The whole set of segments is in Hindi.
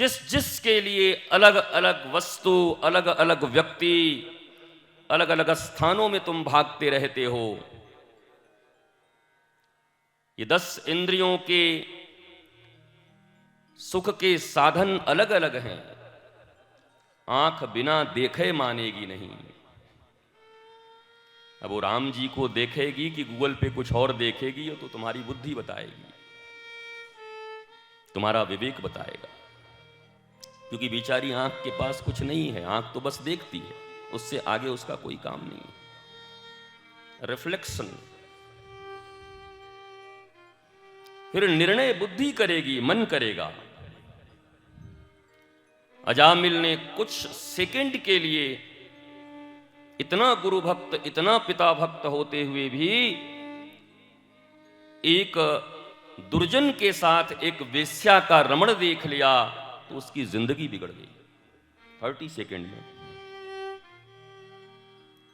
जिस जिसके लिए अलग अलग वस्तु, अलग अलग व्यक्ति, अलग अलग स्थानों में तुम भागते रहते हो। ये 10 इंद्रियों के सुख के साधन अलग अलग हैं। आंख बिना देखे मानेगी नहीं। अब वो राम जी को देखेगी कि गूगल पे कुछ और देखेगी, तो तुम्हारी बुद्धि बताएगी, तुम्हारा विवेक बताएगा। क्योंकि बेचारी आंख के पास कुछ नहीं है, आंख तो बस देखती है, उससे आगे उसका कोई काम नहीं है। रिफ्लेक्शन। फिर निर्णय बुद्धि करेगी, मन करेगा। अजामिल ने कुछ सेकंड के लिए इतना गुरु भक्त, इतना पिता भक्त होते हुए भी एक दुर्जन के साथ एक वेश्या का रमण देख लिया तो उसकी जिंदगी बिगड़ गई। 30 सेकंड में,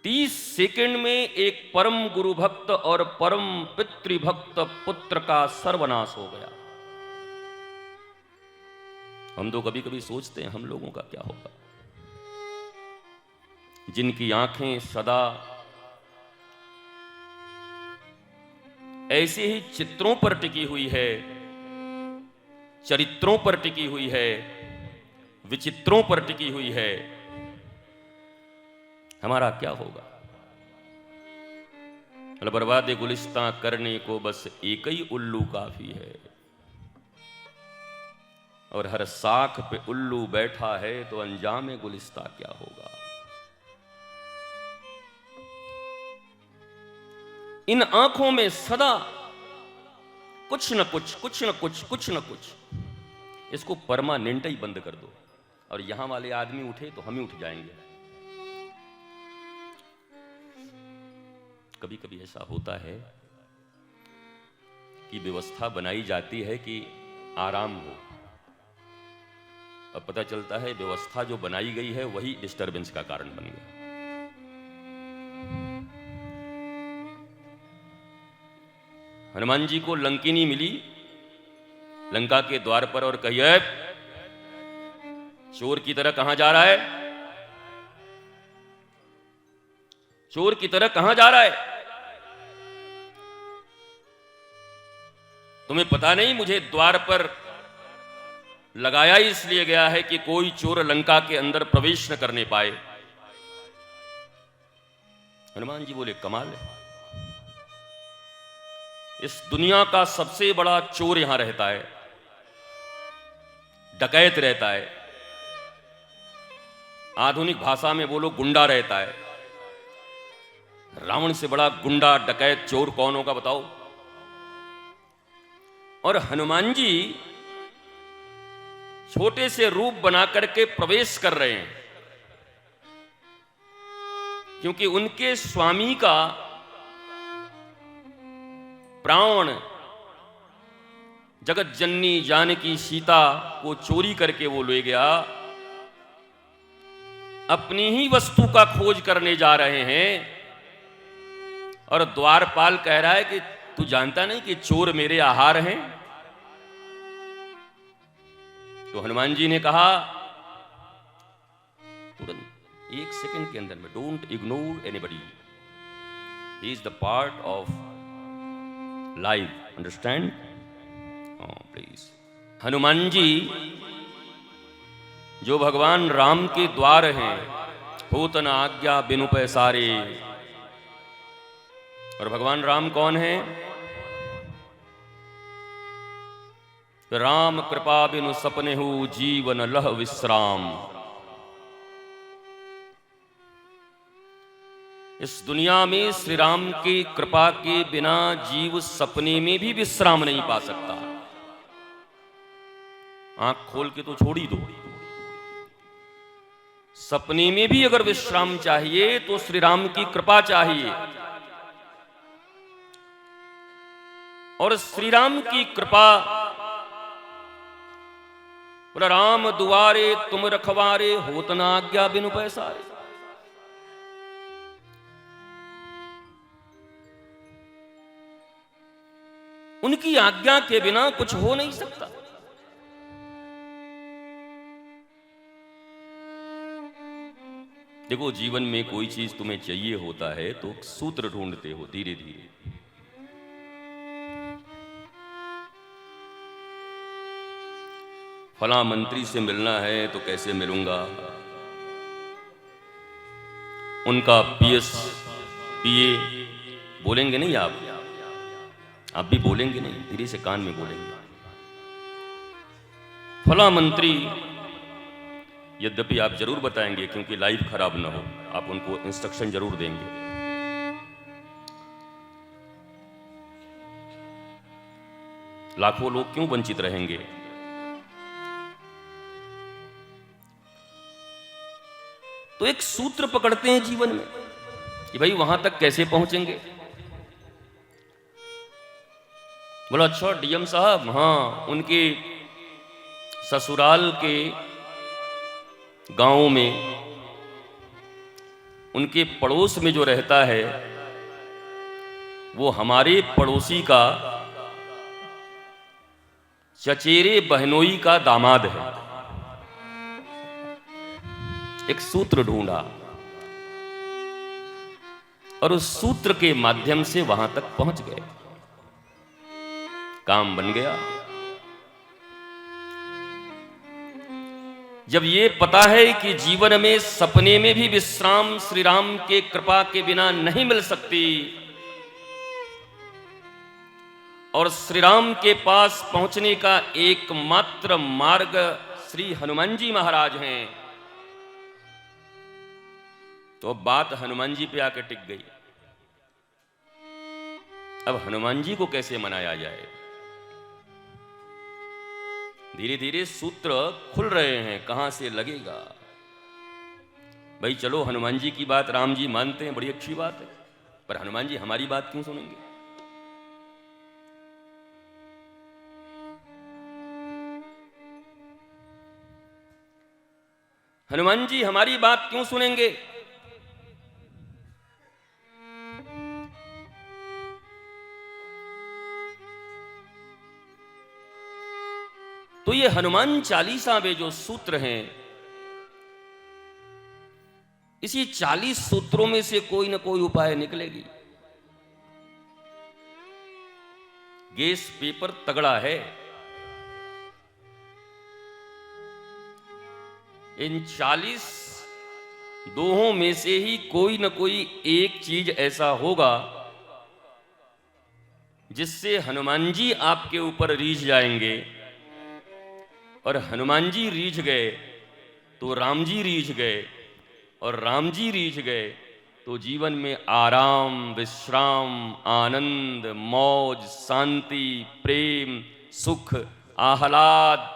30 सेकंड में एक परम गुरु भक्त और परम पितृभक्त पुत्र का सर्वनाश हो गया। हम तो कभी कभी सोचते हैं हम लोगों का क्या होगा। जिनकी आंखें सदा ऐसे ही चित्रों पर टिकी हुई है, चरित्रों पर टिकी हुई है, विचित्रों पर टिकी हुई है, हमारा क्या होगा। बर्बाद गुलिस्तां करने को बस एक ही उल्लू काफी है, और हर साख पे उल्लू बैठा है तो अंजाम गुलिस्तां क्या होगा। इन आंखों में सदा कुछ न कुछ, कुछ न कुछ, कुछ न कुछ। इसको परमानेंट ही बंद कर दो, और यहां वाले आदमी उठे तो हम ही उठ जाएंगे। कभी कभी ऐसा होता है कि व्यवस्था बनाई जाती है कि आराम हो, अब पता चलता है व्यवस्था जो बनाई गई है वही डिस्टरबेंस का कारण बन गया। हनुमान जी को लंकिनी मिली लंका के द्वार पर और कही, चोर की तरह कहां जा रहा है, चोर की तरह कहां जा रहा है। तुम्हें पता नहीं मुझे द्वार पर लगाया इसलिए गया है कि कोई चोर लंका के अंदर प्रवेश न करने पाए। हनुमान जी बोले, कमाल है, इस दुनिया का सबसे बड़ा चोर यहां रहता है, डकैत रहता है, आधुनिक भाषा में बोलो गुंडा रहता है। रावण से बड़ा गुंडा, डकैत, चोर कौन होगा बताओ। और हनुमान जी छोटे से रूप बना करके प्रवेश कर रहे हैं, क्योंकि उनके स्वामी का प्राण जगत जननी जानकी सीता को चोरी करके वो ले गया। अपनी ही वस्तु का खोज करने जा रहे हैं, और द्वारपाल कह रहा है कि तू जानता नहीं कि चोर मेरे आहार हैं। तो हनुमान जी ने कहा तुरंत 1 सेकंड के अंदर में, don't ignore anybody, he is the part of life, understand please. Hanuman ji जो भगवान राम के द्वार हैं, होत न आज्ञा बिनु पैसारे। और भगवान राम कौन है? राम कृपा बिनु सपने हो जीवन लह विश्राम। इस दुनिया में श्री राम की कृपा के बिना जीव सपने में भी विश्राम नहीं पा सकता। आंख खोल के तो छोड़ ही दो, सपने में भी अगर विश्राम चाहिए तो श्री राम की कृपा चाहिए। और श्री राम की कृपा, बोला राम दुआरे तुम रखवारे, होत न आज्ञा बिनु पैसारे। उनकी आज्ञा के बिना कुछ हो नहीं सकता। देखो, जीवन में कोई चीज तुम्हें चाहिए होता है तो सूत्र ढूंढते हो धीरे धीरे। फला मंत्री से मिलना है तो कैसे मिलूंगा, उनका पीएस पीए बोलेंगे नहीं, आप भी बोलेंगे नहीं, धीरे से कान में बोलेंगे। फला मंत्री, यद्यपि आप जरूर बताएंगे क्योंकि लाइफ खराब ना हो, आप उनको इंस्ट्रक्शन जरूर देंगे। लाखों लोग क्यों वंचित रहेंगे? तो एक सूत्र पकड़ते हैं जीवन में कि भाई वहां तक कैसे पहुंचेंगे। बोला, अच्छा डीएम साहब, हाँ, उनके ससुराल के गांव में, उनके पड़ोस में जो रहता है वो हमारे पड़ोसी का चचेरे बहनोई का दामाद है। एक सूत्र ढूंढा और उस सूत्र के माध्यम से वहां तक पहुंच गए, काम बन गया। जब ये पता है कि जीवन में सपने में भी विश्राम श्री राम के कृपा के बिना नहीं मिल सकती और श्री राम के पास पहुंचने का एकमात्र मार्ग श्री हनुमान जी महाराज हैं, तो बात हनुमान जी पे आकर टिक गई। अब हनुमान जी को कैसे मनाया जाए? धीरे धीरे सूत्र खुल रहे हैं, कहां से लगेगा। भाई चलो, हनुमान जी की बात राम जी मानते हैं, बड़ी अच्छी बात है, पर हनुमान जी हमारी बात क्यों सुनेंगे? हनुमान जी हमारी बात क्यों सुनेंगे? तो ये हनुमान चालीसा में जो सूत्र हैं, इसी 40 सूत्रों में से कोई ना कोई उपाय निकलेगी। गैस पेपर तगड़ा है, इन 40 दोहों में से ही कोई ना कोई एक चीज ऐसा होगा जिससे हनुमान जी आपके ऊपर रीझ जाएंगे, और हनुमान जी रीझ गए तो राम जी रीझ गए, और राम जी रीझ गए तो जीवन में आराम, विश्राम, आनंद, मौज, शांति, प्रेम, सुख, आह्लाद,